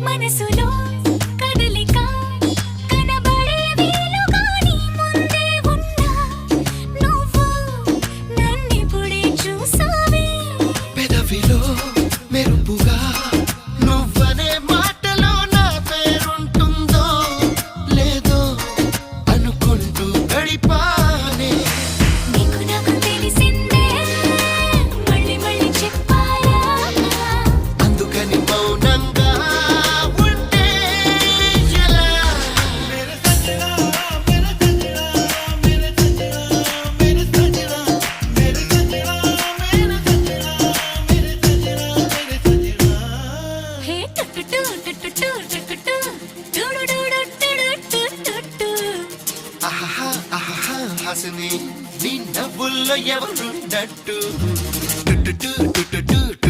మనసులో కదలిక కనబడే వీలుగాని ముందే ఉన్నా నువ్వు నన్నిప్పుడే చూసావే పెదవిలో మెరుపుగా నువ్వనే మాటలో నా పేరుంటుందో లేదో అనుకుంటూ గడిపానే నీకు నాకు తెలిసిందే మళ్ళీ మళ్ళీ చెప్పాలా అందుకని మౌనంగా ఉంటే ఎలా మేరే సజనా మేరే సజనా మేరే సజనా మేరే సజనా మేరే సజనా మేరే సజనా మేరే సజనా మేరే సజనా హే టుటుటు టుటుటు టుటుటు టుడుడుడుడుడుడుడుడు ఆహా ఆహా హసని నీ నవ్వుల్లో ఎవరున్నట్టు టు టు టు టు టు టు